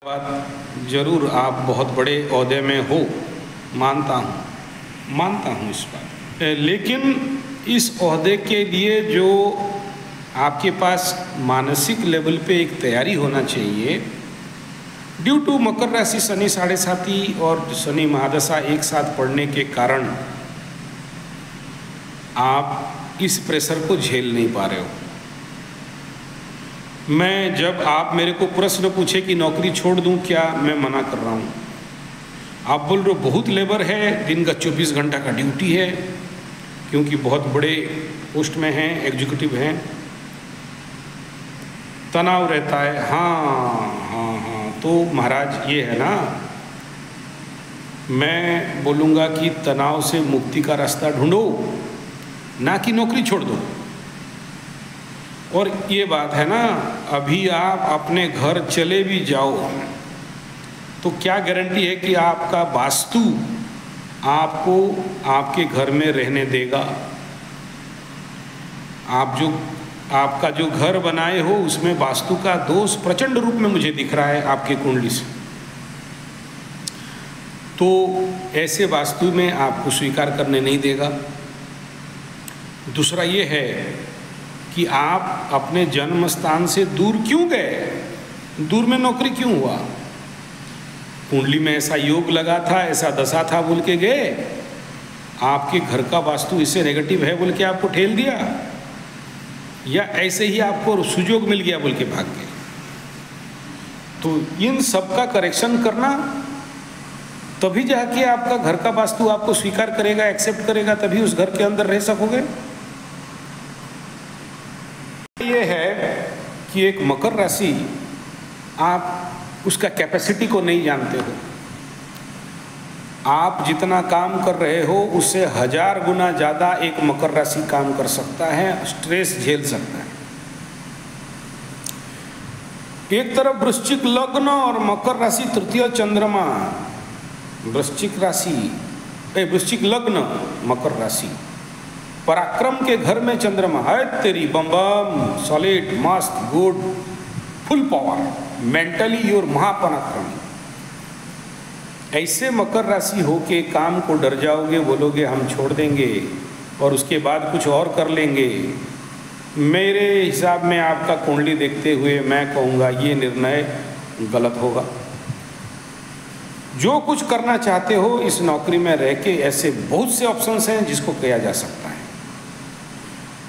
बात जरूर आप बहुत बड़े ओहदे में हो, मानता हूँ इस बात। लेकिन इस ओहदे के लिए जो आपके पास मानसिक लेवल पे एक तैयारी होना चाहिए, ड्यू टू मकर राशि शनि साढ़े साथी और शनि महादशा एक साथ पड़ने के कारण आप इस प्रेशर को झेल नहीं पा रहे हो। मैं जब आप मेरे को प्रश्न पूछे कि नौकरी छोड़ दूं क्या, मैं मना कर रहा हूं। आप बोल रहे हो बहुत लेबर है, दिन का 24 घंटा का ड्यूटी है, क्योंकि बहुत बड़े पोस्ट में हैं, एग्जीक्यूटिव हैं, तनाव रहता है। हाँ, तो महाराज ये है ना, मैं बोलूँगा कि तनाव से मुक्ति का रास्ता ढूंढो, ना कि नौकरी छोड़ दो। और ये बात है ना, अभी आप अपने घर चले भी जाओ तो क्या गारंटी है कि आपका वास्तु आपको आपके घर में रहने देगा। आपका जो घर बनाए हो उसमें वास्तु का दोष प्रचंड रूप में मुझे दिख रहा है आपके कुंडली से। तो ऐसे वास्तु में आपको स्वीकार करने नहीं देगा। दूसरा ये है कि आप अपने जन्म स्थान से दूर क्यों गए, दूर में नौकरी क्यों हुआ। कुंडली में ऐसा योग लगा था, ऐसा दशा था बोल के गए, आपके घर का वास्तु इससे नेगेटिव है बोल के आपको ठेल दिया, या ऐसे ही आपको सुयोग मिल गया बोल के भाग गए। तो इन सब का करेक्शन करना, तभी जाके आपका घर का वास्तु आपको स्वीकार करेगा, एक्सेप्ट करेगा, तभी उस घर के अंदर रह सकोगे। ये है कि एक मकर राशि, आप उसका कैपेसिटी को नहीं जानते हो। आप जितना काम कर रहे हो उससे 1000 गुना ज़्यादा एक मकर राशि काम कर सकता है, स्ट्रेस झेल सकता है। एक तरफ वृश्चिक लग्न और मकर राशि तृतीय चंद्रमा, वृश्चिक लग्न मकर राशि, पराक्रम के घर में चंद्रमा है, तेरी बम बम, सॉलिड, मस्त, good, full power, mentally your महापराक्रमी। ऐसे मकर राशि होके काम को डर जाओगे, बोलोगे हम छोड़ देंगे और उसके बाद कुछ और कर लेंगे। मेरे हिसाब में आपका कुंडली देखते हुए मैं कहूँगा ये निर्णय गलत होगा। जो कुछ करना चाहते हो इस नौकरी में रह के, ऐसे बहुत से ऑप्शंस हैं जिसको किया जा सकता है।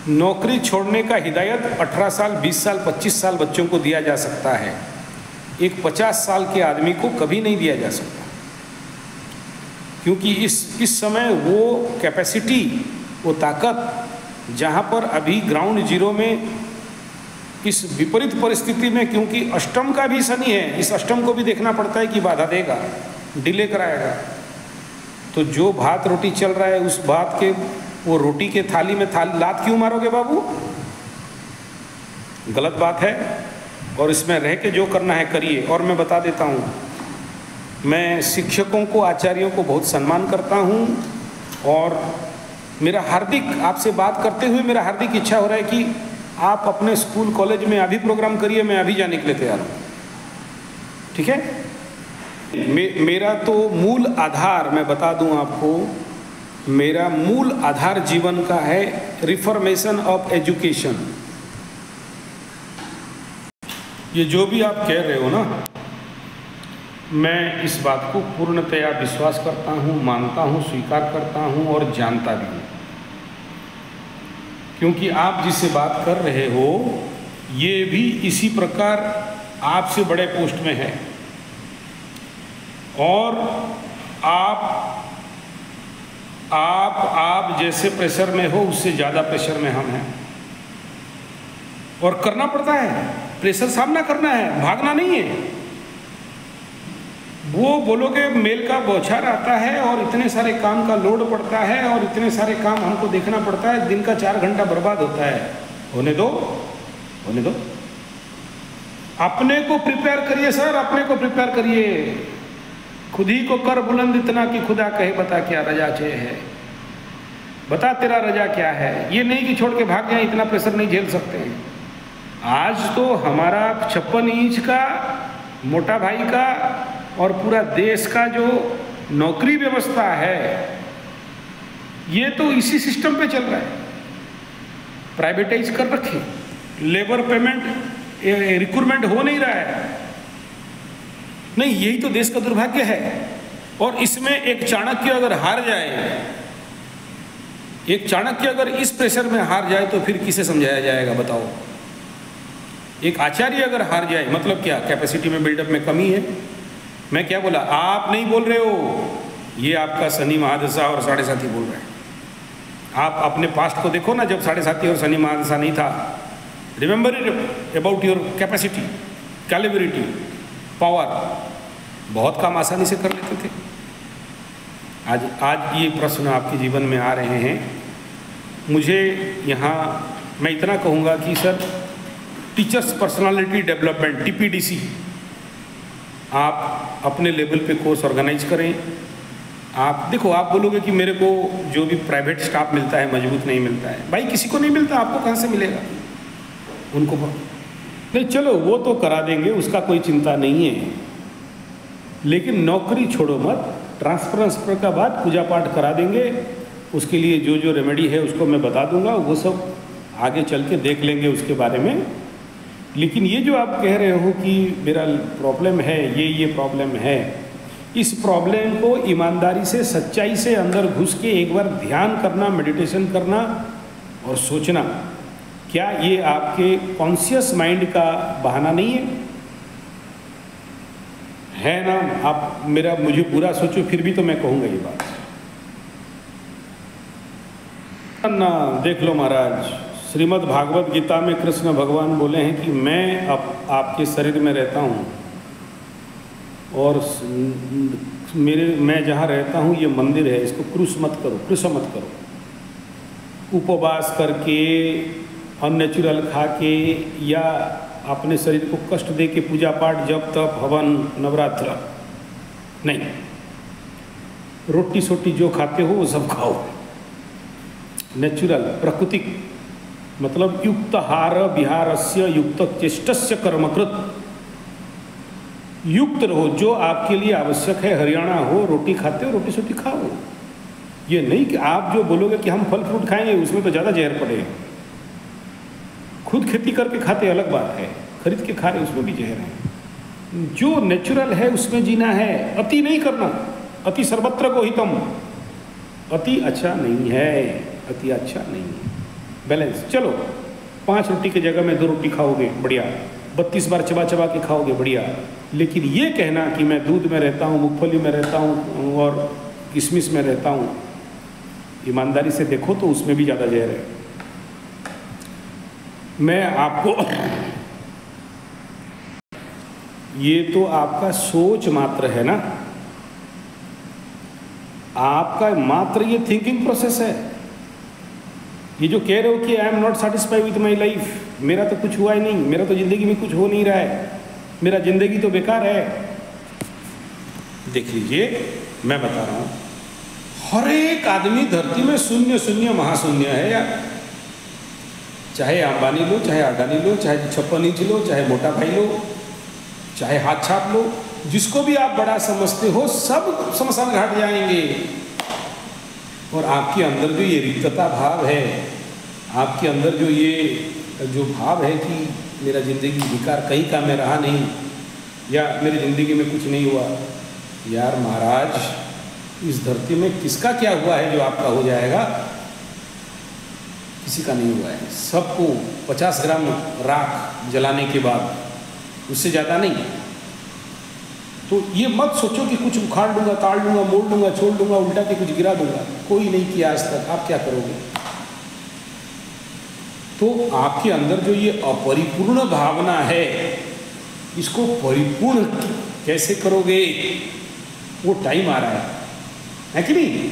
नौकरी छोड़ने का हिदायत 18 साल, 20 साल, 25 साल बच्चों को दिया जा सकता है, एक 50 साल के आदमी को कभी नहीं दिया जा सकता, क्योंकि इस समय वो कैपेसिटी, वो ताकत जहाँ पर अभी ग्राउंड जीरो में इस विपरीत परिस्थिति में, क्योंकि अष्टम का भी शनि है, इस अष्टम को भी देखना पड़ता है कि बाधा देगा, डिले कराएगा। तो जो भात रोटी चल रहा है उस भात के, वो रोटी के थाली में लात क्यों मारोगे बाबू, गलत बात है। और इसमें रह के जो करना है करिए। और मैं बता देता हूँ, मैं शिक्षकों को, आचार्यों को बहुत सम्मान करता हूँ, और मेरा हार्दिक, आपसे बात करते हुए मेरा हार्दिक इच्छा हो रहा है कि आप अपने स्कूल कॉलेज में अभी प्रोग्राम करिए, मैं अभी जाने के लिए तैयार हूँ, ठीक है। मेरा तो मूल आधार, मैं बता दूँ आपको, मेरा मूल आधार जीवन का है रिफॉर्मेशन ऑफ एजुकेशन। ये जो भी आप कह रहे हो ना, मैं इस बात को पूर्णतया विश्वास करता हूँ, मानता हूँ, स्वीकार करता हूँ और जानता भी हूँ, क्योंकि आप जिससे बात कर रहे हो ये भी इसी प्रकार आपसे बड़े पोस्ट में है, और आप जैसे प्रेशर में हो उससे ज़्यादा प्रेशर में हम हैं, और करना पड़ता है, प्रेशर सामना करना है, भागना नहीं है। वो बोलोगे मेल का बौछार आता है और इतने सारे काम का लोड पड़ता है और इतने सारे काम हमको देखना पड़ता है, दिन का 4 घंटा बर्बाद होता है। होने दो, अपने को प्रिपेयर करिए सर, अपने को प्रिपेयर करिए। खुद ही को कर बुलंद इतना कि खुदा कहे बता क्या रजा चे है, बता तेरा रजा क्या है। ये नहीं कि छोड़ के भाग जाए, इतना प्रेशर नहीं झेल सकते हैं। आज तो हमारा 56 इंच का मोटा भाई का और पूरा देश का जो नौकरी व्यवस्था है ये तो इसी सिस्टम पे चल रहा है। प्राइवेटाइज कर रखे, लेबर पेमेंट रिक्रूटमेंट हो नहीं रहा है। नहीं, यही तो देश का दुर्भाग्य है। और इसमें एक चाणक्य अगर हार जाए, एक चाणक्य अगर इस प्रेशर में हार जाए तो फिर किसे समझाया जाएगा बताओ। एक आचार्य अगर हार जाए मतलब क्या, कैपेसिटी में बिल्डअप में कमी है। मैं क्या बोला, आप नहीं बोल रहे हो, ये आपका शनि महादशा और साढ़े साथी बोल रहे हैं। आप अपने पास्ट को देखो ना, जब साढ़े साथी और शनि महादशा नहीं था। Remember it about your capacity, celebrity, power. बहुत काम आसानी से कर लेते थे। आज ये प्रश्न आपके जीवन में आ रहे हैं। मुझे यहाँ मैं इतना कहूँगा कि sir, teachers personality development TPDC आप अपने लेवल पे कोर्स ऑर्गेनाइज करें। आप देखो, आप बोलोगे कि मेरे को जो भी प्राइवेट स्टाफ मिलता है मजबूत नहीं मिलता है। भाई किसी को नहीं मिलता, आपको कहाँ से मिलेगा? उनको नहीं, चलो वो तो करा देंगे, उसका कोई चिंता नहीं है। लेकिन नौकरी छोड़ो मत, ट्रांसफर का बाद पूजा पाठ करा देंगे। उसके लिए जो जो रेमेडी है उसको मैं बता दूंगा, वो सब आगे चल के देख लेंगे उसके बारे में। लेकिन ये जो आप कह रहे हो कि मेरा प्रॉब्लम है, ये प्रॉब्लम है, इस प्रॉब्लम को ईमानदारी से, सच्चाई से अंदर घुस के एक बार ध्यान करना, मेडिटेशन करना और सोचना, क्या ये आपके कॉन्शियस माइंड का बहाना नहीं है ना? आप मुझे बुरा सोचो फिर भी तो मैं कहूँगा ये बात ना। देख लो महाराज, श्रीमद् भागवत गीता में कृष्ण भगवान बोले हैं कि मैं आपके शरीर में रहता हूँ और मैं जहाँ रहता हूँ ये मंदिर है, इसको क्रूस मत करो। उपवास करके, अननेचुरल खा के या अपने शरीर को कष्ट दे के पूजा पाठ, जप तप, हवन, नवरात्र नहीं। रोटी सोटी जो खाते हो वो सब खाओ, नेचुरल, प्राकृतिक, मतलब युक्तहार विहारस्य युक्त चेष्टस्य कर्मकृत। युक्त रहो, जो आपके लिए आवश्यक है। हरियाणा हो, रोटी खाते हो, रोटी सोटी खाओ। ये नहीं कि आप जो बोलोगे कि हम फल फ्रूट खाएंगे, उसमें तो ज़्यादा जहर पड़ेगा। खुद खेती करके खाते अलग बात है, खरीद के खा रहे उसमें भी जहर है। जो नेचुरल है उसमें जीना है, अति नहीं करना। अति सर्वत्र को हितम, अति अच्छा नहीं है, अति अच्छा नहीं है। बैलेंस। चलो 5 रोटी की जगह में 2 रोटी खाओगे, बढ़िया। 32 बार चबा चबा के खाओगे, बढ़िया। लेकिन ये कहना कि मैं दूध में रहता हूँ, मूंगफली में रहता हूँ और किशमिश में रहता हूँ, ईमानदारी से देखो तो उसमें भी ज़्यादा जहर है। मैं आपको ये तो आपका सोच मात्र है ना, आपका मात्र ये थिंकिंग प्रोसेस है। ये जो कह रहे हो कि I am not satisfied with my life, मेरा तो कुछ हुआ ही नहीं, मेरा तो ज़िंदगी में कुछ हो नहीं रहा है, मेरा ज़िंदगी तो बेकार है। देख लीजिए, मैं बता रहा हूँ, हर एक आदमी धरती में शून्य शून्य महाशून्य है यार। चाहे अंबानी लो, चाहे अडानी लो, चाहे 56 इंच लो, चाहे मोटा भाई लो, चाहे हाथ छाप लो, जिसको भी आप बड़ा समझते हो सब शमशान घाट जाएंगे। और आपके अंदर जो ये रिक्तता भाव है, आपके अंदर जो भाव है कि मेरा ज़िंदगी बेकार, कहीं का मैं रहा नहीं, या मेरी ज़िंदगी में कुछ नहीं हुआ, यार महाराज, इस धरती में किसका क्या हुआ है जो आपका हो जाएगा? किसी का नहीं हुआ है। सबको 50 ग्राम राख जलाने के बाद, उससे ज़्यादा नहीं। तो ये मत सोचो कि कुछ उखाड़ लूँगा, ताड़ लूँगा, मोड़ लूँगा, छोड़ लूँगा, उल्टा के कुछ गिरा दूँगा। कोई नहीं किया आज तक, आप क्या करोगे? तो आपके अंदर जो ये अपरिपूर्ण भावना है, इसको परिपूर्ण कैसे करोगे? वो टाइम आ रहा है कि नहीं?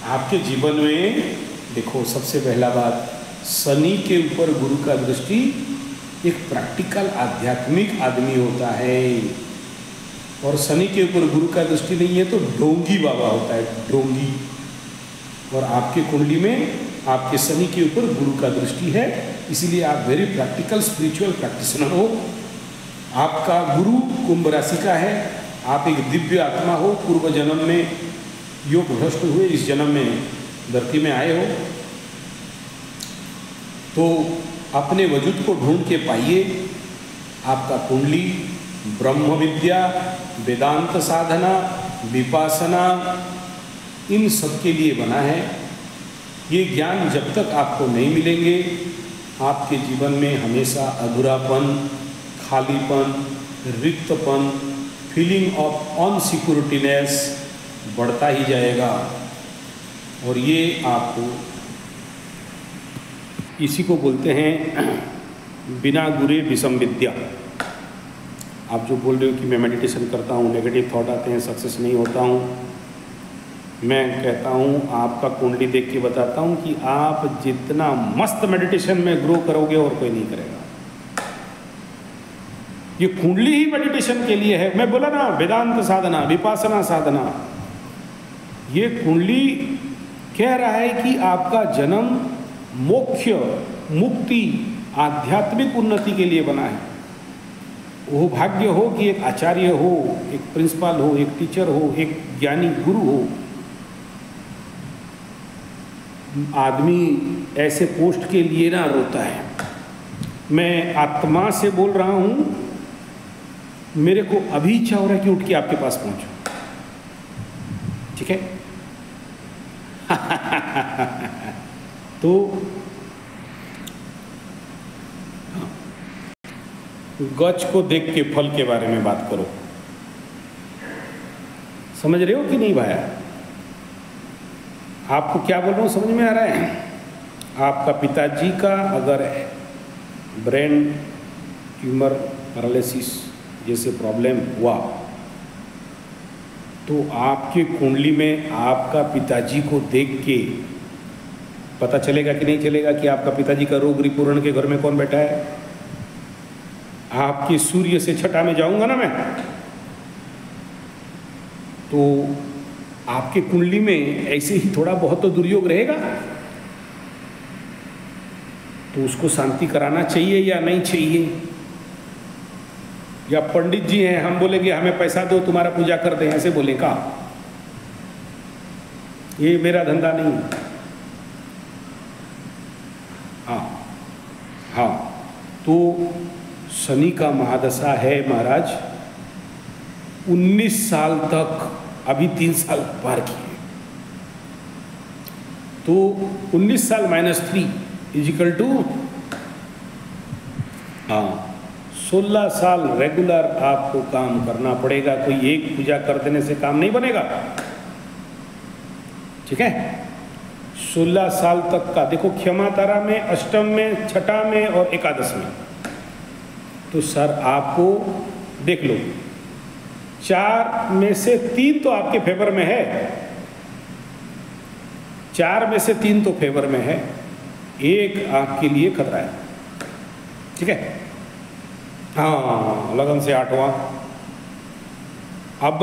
आपके जीवन में देखो, सबसे पहला बात, शनि के ऊपर गुरु का दृष्टि एक प्रैक्टिकल आध्यात्मिक आदमी होता है, और शनि के ऊपर गुरु का दृष्टि नहीं है तो ढोंगी बाबा होता है, ढोंगी। और आपके कुंडली में आपके शनि के ऊपर गुरु का दृष्टि है, इसीलिए आप वेरी प्रैक्टिकल स्पिरिचुअल प्रैक्टिशनर हो। आपका गुरु कुंभ राशि का है, आप एक दिव्य आत्मा हो, पूर्व जन्म में योग भ्रष्ट हुए, इस जन्म में धरती में आए हो, तो अपने वजूद को ढूंढ के पाइए। आपका कुंडली ब्रह्म विद्या, वेदांत साधना, विपासना, इन सब के लिए बना है। ये ज्ञान जब तक आपको नहीं मिलेंगे, आपके जीवन में हमेशा अधूरापन, खालीपन, रिक्तपन, फीलिंग ऑफ अनसिक्योरिटीनेस बढ़ता ही जाएगा। और ये आपको, इसी को बोलते हैं बिना गुरे विषम विद्या। आप जो बोल रहे हो कि मैं मेडिटेशन करता हूँ, नेगेटिव थॉट आते हैं, सक्सेस नहीं होता हूँ, मैं कहता हूँ, आपका कुंडली देख के बताता हूँ कि आप जितना मस्त मेडिटेशन में ग्रो करोगे और कोई नहीं करेगा। ये कुंडली ही मेडिटेशन के लिए है। मैं बोला ना, वेदांत साधना, विपासना साधना, ये कुंडली कह रहा है कि आपका जन्म मोक्ष, मुक्ति, आध्यात्मिक उन्नति के लिए बना है। वो भाग्य हो कि एक आचार्य हो, एक प्रिंसिपल हो, एक टीचर हो, एक ज्ञानी गुरु हो। आदमी ऐसे पोस्ट के लिए ना रोता है। मैं आत्मा से बोल रहा हूँ, मेरे को अभी इच्छा हो रहा है कि उठ के आपके पास पहुँचूं, ठीक है? तो गच को देख के फल के बारे में बात करो। समझ रहे हो कि नहीं भाया? आपको क्या बोल रहा हूँ समझ में आ रहा है? आपका पिताजी का अगर ब्रेन ट्यूमर, पैरालिसिस जैसे प्रॉब्लम हुआ, तो आपके कुंडली में आपका पिताजी को देख के पता चलेगा कि नहीं चलेगा कि आपका पिताजी का रोग रिपूर्ण के घर में कौन बैठा है? आपके सूर्य से छठा में जाऊंगा ना मैं, तो आपके कुंडली में ऐसे ही थोड़ा बहुत तो दुर्योग रहेगा, तो उसको शांति कराना चाहिए या नहीं चाहिए? या पंडित जी हैं, हम बोलेंगे हमें पैसा दो तुम्हारा पूजा कर दें, ऐसे बोले का? ये मेरा धंधा नहीं। हाँ, तो शनि का महादशा है महाराज, 19 साल तक, अभी 3 साल पार किए, तो 19 साल -3 इजिकल टू 16 साल रेगुलर आपको काम करना पड़ेगा। कोई एक पूजा कर देने से काम नहीं बनेगा, ठीक है? 16 साल तक का देखो, क्षमा तारा में, अष्टम में, छठा में और एकादश में। तो सर आपको देख लो, 4 में से 3 तो आपके फेवर में है, 4 में से 3 तो फेवर में है, 1 आपके लिए खतरा है, ठीक है? हाँ, लगन से 8वां। अब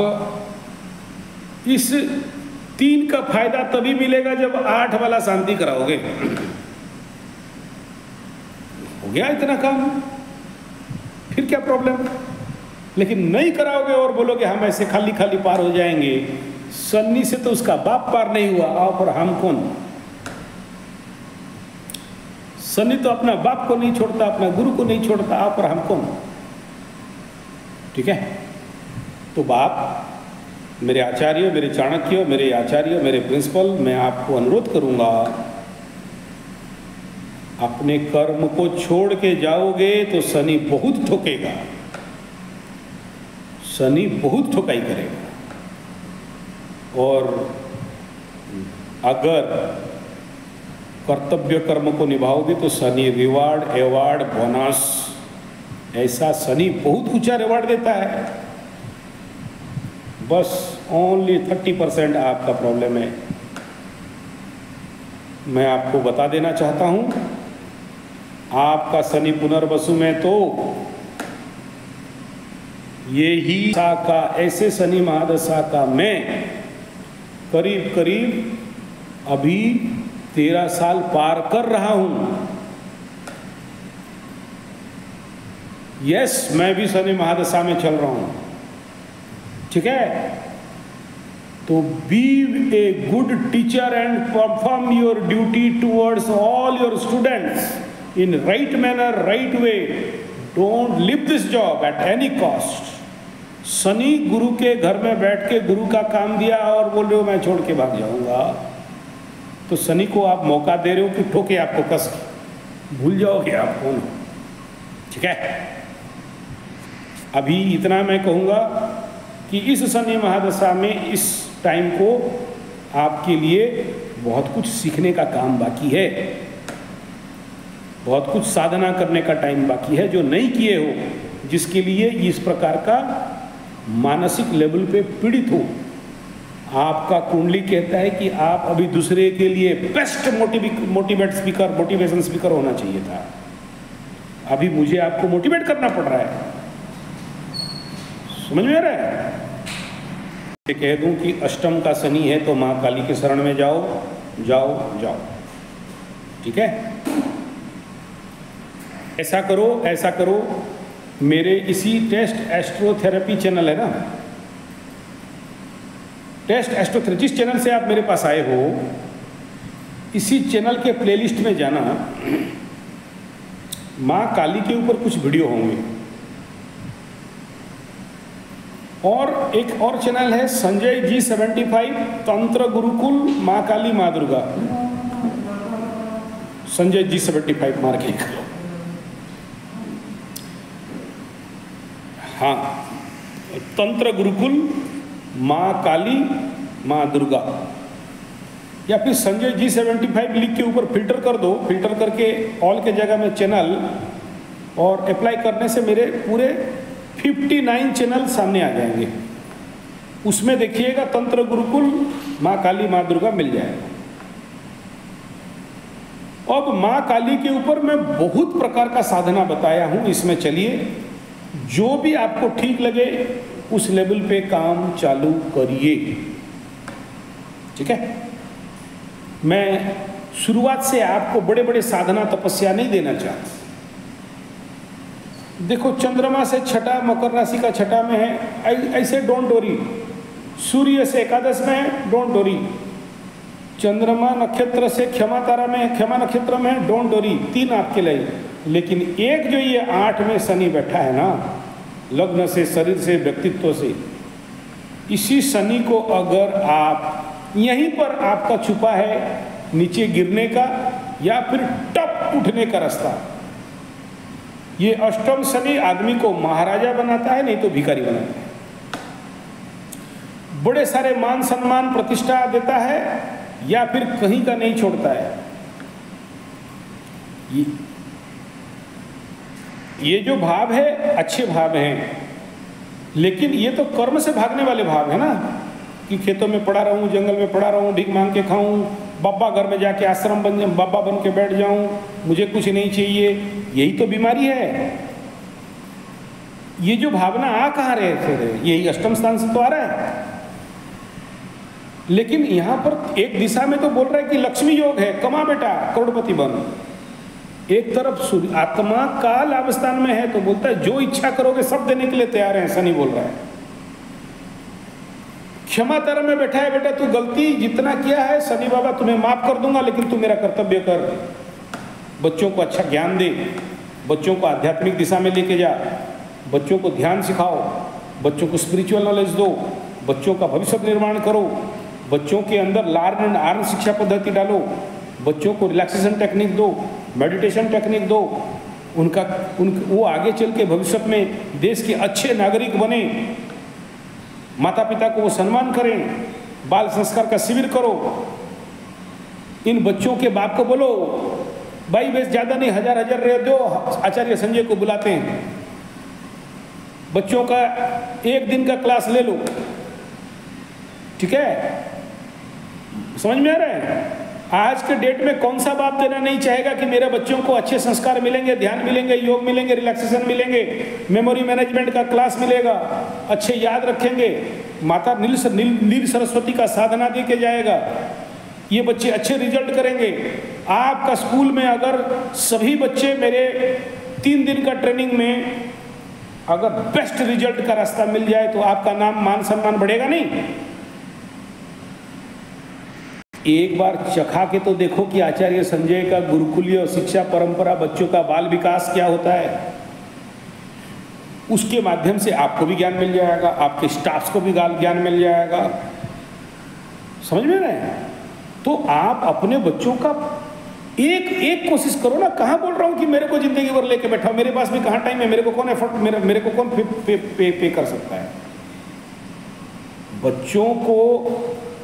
इस 3 का फायदा तभी मिलेगा जब 8 वाला शांति कराओगे। हो गया इतना काम, फिर क्या प्रॉब्लम? लेकिन नहीं कराओगे और बोलोगे हम ऐसे खाली खाली पार हो जाएंगे। शनि से तो उसका बाप पार नहीं हुआ, आप और हम कौन? शनि तो अपना बाप को नहीं छोड़ता, अपना गुरु को नहीं छोड़ता, आप और हम कौन? ठीक है? तो बाप, मेरे आचार्य, मेरे चाणक्य, मेरे आचार्य, मेरे प्रिंसिपल, मैं आपको अनुरोध करूंगा, अपने कर्म को छोड़ के जाओगे तो शनि बहुत ठोकेगा, शनि बहुत ठोकाई करेगा। और अगर कर्तव्य कर्म को निभाओगे तो शनि रिवार्ड, एवार्ड, बोनस, ऐसा शनि बहुत ऊंचा रिवार्ड देता है। बस ओनली 30% आपका प्रॉब्लम है। मैं आपको बता देना चाहता हूं, आपका शनि पुनर्वसु में तो ये ही का, ऐसे शनि महादशा का मैं करीब करीब अभी 13 साल पार कर रहा हूं। यस, मैं भी शनि महादशा में चल रहा हूँ, ठीक है। तो be a good teacher and perform your duty towards all your students in right manner, right way. Don't leave this job at any cost. Shani Guru के घर में बैठ के गुरु का काम दिया और बोल रहे हो मैं छोड़ के भाग जाऊंगा, तो शनि को आप मौका दे रहे हो कि ठोके आपको कस, भूल जाओगे आप कौन हो, ठीक है। अभी इतना मैं कहूँगा कि इस शनि महादशा में इस टाइम को आपके लिए बहुत कुछ सीखने का काम बाकी है, बहुत कुछ साधना करने का टाइम बाकी है जो नहीं किए हो, जिसके लिए इस प्रकार का मानसिक लेवल पे पीड़ित हो। आपका कुंडली कहता है कि आप अभी दूसरे के लिए बेस्ट मोटिवेशन स्पीकर होना चाहिए था। अभी मुझे आपको मोटिवेट करना पड़ रहा है, समझ में आ रहा है। ये कह दूं कि अष्टम का शनि है तो माँ काली के शरण में जाओ जाओ जाओ, ठीक है। ऐसा करो, मेरे इसी टेस्ट एस्ट्रोथेरेपी चैनल है ना, टेस्ट एस्ट्रोथेरेपी, जिस चैनल से आप मेरे पास आए हो, इसी चैनल के प्लेलिस्ट में जाना, माँ काली के ऊपर कुछ वीडियो होंगे। और एक और चैनल है संजय जी 75 तंत्र गुरुकुल माँ काली माँ दुर्गा, संजय जी 75 मार के करो। हाँ, तंत्र गुरुकुल माँ काली माँ दुर्गा, या फिर संजय जी 75 लिख के ऊपर फिल्टर कर दो, फिल्टर करके ऑल के जगह में चैनल, और अप्लाई करने से मेरे पूरे 59 चैनल सामने आ जाएंगे। उसमें देखिएगा तंत्र गुरुकुल माँ काली माँ दुर्गा मिल जाएगा। अब माँ काली के ऊपर मैं बहुत प्रकार का साधना बताया हूं, इसमें चलिए जो भी आपको ठीक लगे उस लेवल पे काम चालू करिए, ठीक है। मैं शुरुआत से आपको बड़े बड़े साधना तपस्या नहीं देना चाहता। देखो, चंद्रमा से छठा, मकर राशि का छठा में है, ऐसे डोंट वरी। सूर्य से एकादश में है, डोंट वरी। चंद्रमा नक्षत्र से क्षमा तारा में, क्षमा नक्षत्र में है, डोंट वरी। 3 आपके लिए। लेकिन एक जो ये 8 में शनि बैठा है ना, लग्न से, शरीर से, व्यक्तित्व से, इसी शनि को अगर आप यहीं पर आपका छुपा है नीचे गिरने का या फिर टप उठने का रास्ता, ये अष्टम शनि आदमी को महाराजा बनाता है, नहीं तो भिखारी बनाता है। बड़े सारे मान सम्मान प्रतिष्ठा देता है या फिर कहीं का नहीं छोड़ता है। ये जो भाव है अच्छे भाव हैं, लेकिन ये तो कर्म से भागने वाले भाव है ना, कि खेतों में पड़ा रहूं, जंगल में पड़ा रहूं, भीख मांग के खाऊं, बाबा घर में जाके आश्रम बन, बाबा बन के बैठ जाऊं, मुझे कुछ नहीं चाहिए, यही तो बीमारी है। ये जो भावना आ कहाँ रहे थे, यही अष्टम स्थान से तो आ रहा है। लेकिन यहां पर एक दिशा में तो बोल रहा है कि लक्ष्मी योग है, कमा बेटा करोड़पति बन। एक तरफ आत्मा का लाभ स्थान में है तो बोलता है जो इच्छा करोगे सब देने के लिए तैयार है, शनि बोल रहा है। क्षमा तारा में बैठा है, बेटा तू गलती जितना किया है शनि बाबा तुम्हें माफ कर दूंगा, लेकिन तू मेरा कर्तव्य कर, बच्चों को अच्छा ज्ञान दे, बच्चों को आध्यात्मिक दिशा में लेके जा, बच्चों को ध्यान सिखाओ, बच्चों को स्पिरिचुअल नॉलेज दो, बच्चों का भविष्य निर्माण करो, बच्चों के अंदर लर्न एंड अर्न शिक्षा पद्धति डालो, बच्चों को रिलैक्सेशन टेक्निक दो, मेडिटेशन टेक्निक दो, वो आगे चल के भविष्य में देश के अच्छे नागरिक बने, माता पिता को वो सम्मान करें, बाल संस्कार का शिविर करो। इन बच्चों के बाप को बोलो भाई बेस ज़्यादा नहीं, 1000 रह दो, आचार्य संजय को बुलाते हैं, बच्चों का 1 दिन का क्लास ले लो, ठीक है। समझ में आ रहा है। आज के डेट में कौन सा बाप देना नहीं चाहेगा कि मेरे बच्चों को अच्छे संस्कार मिलेंगे, ध्यान मिलेंगे, योग मिलेंगे, रिलैक्सेशन मिलेंगे, मेमोरी मैनेजमेंट का क्लास मिलेगा, अच्छे याद रखेंगे, माता नील सरस्वती का साधना दे के जाएगा, ये बच्चे अच्छे रिजल्ट करेंगे। आपका स्कूल में अगर सभी बच्चे मेरे 3 दिन का ट्रेनिंग में अगर बेस्ट रिजल्ट का रास्ता मिल जाए तो आपका नाम मान सम्मान बढ़ेगा नहीं? एक बार चखा के तो देखो कि आचार्य संजय का गुरुकुलीय शिक्षा परंपरा, बच्चों का बाल विकास क्या होता है। उसके माध्यम से आपको भी ज्ञान मिल जाएगा, आपके स्टाफ्स को भी ज्ञान मिल जाएगा। समझ में रहे हैं? तो आप अपने बच्चों का एक कोशिश करो ना। कहाँ बोल रहा हूँ कि मेरे को जिंदगी भर लेके बैठा हूं, मेरे पास भी कहाँ टाइम है, मेरे को कौन एफर्ट, मेरे को कौन पे कर सकता है। बच्चों को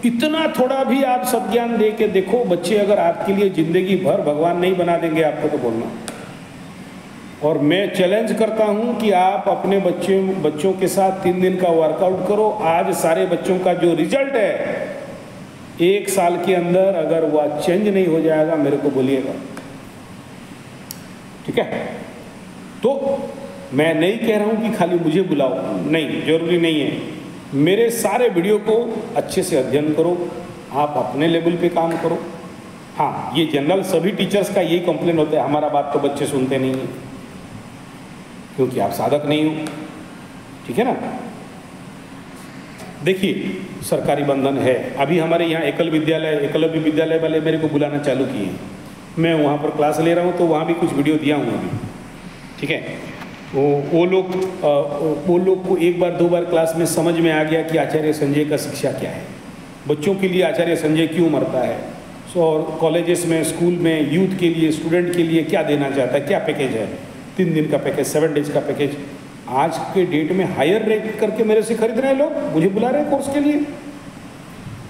इतना थोड़ा भी आप सब ज्ञान दे के देखो, बच्चे अगर आपके लिए जिंदगी भर भगवान नहीं बना देंगे आपको तो बोलना। और मैं चैलेंज करता हूं कि आप अपने बच्चों के साथ 3 दिन का वर्कआउट करो। आज सारे बच्चों का जो रिजल्ट है 1 साल के अंदर अगर वह चेंज नहीं हो जाएगा, मेरे को बोलिएगा, ठीक है? तो मैं नहीं कह रहा हूं कि खाली मुझे बुलाओ, नहीं, जरूरी नहीं है। मेरे सारे वीडियो को अच्छे से अध्ययन करो, आप अपने लेवल पे काम करो। हाँ, ये जनरल सभी टीचर्स का यही कंप्लेन होता है, हमारा बात तो बच्चे सुनते नहीं हैं क्योंकि आप साधक नहीं हो, ठीक है ना? देखिए, सरकारी बंधन है। अभी हमारे यहाँ एकलव्य विद्यालय वाले मेरे को बुलाना चालू किए हैं। मैं वहाँ पर क्लास ले रहा हूँ तो वहाँ भी कुछ वीडियो दिया हूँ अभी, ठीक है? वो लोग को 1 बार 2 बार क्लास में समझ में आ गया कि आचार्य संजय का शिक्षा क्या है, बच्चों के लिए आचार्य संजय क्यों मरता है, और कॉलेजेस में, स्कूल में, यूथ के लिए, स्टूडेंट के लिए क्या देना चाहता है, क्या पैकेज है, 3 दिन का पैकेज, 7 डेज का पैकेज। आज के डेट में हायर रेट करके मेरे से खरीद रहे हैं लोग, मुझे बुला रहे हैं कोर्स के लिए।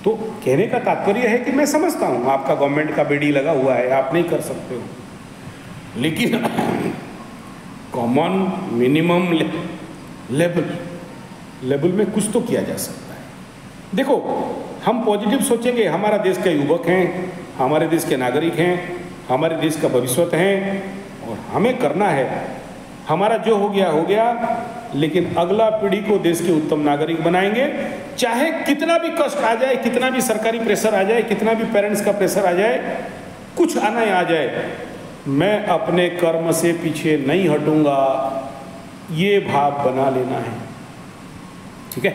तो कहने का तात्पर्य है कि मैं समझता हूँ आपका गवर्नमेंट का बेड़ी लगा हुआ है, आप नहीं कर सकते हो, लेकिन कॉमन मिनिमम लेवल में कुछ तो किया जा सकता है। देखो, हम पॉजिटिव सोचेंगे, हमारा देश के युवक हैं, हमारे देश के नागरिक हैं, हमारे देश का भविष्य हैं, और हमें करना है। हमारा जो हो गया, लेकिन अगला पीढ़ी को देश के उत्तम नागरिक बनाएंगे। चाहे कितना भी कष्ट आ जाए, कितना भी सरकारी प्रेशर आ जाए, कितना भी पेरेंट्स का प्रेशर आ जाए, कुछ आना आ जाए, मैं अपने कर्म से पीछे नहीं हटूंगा, ये भाव बना लेना है, ठीक है?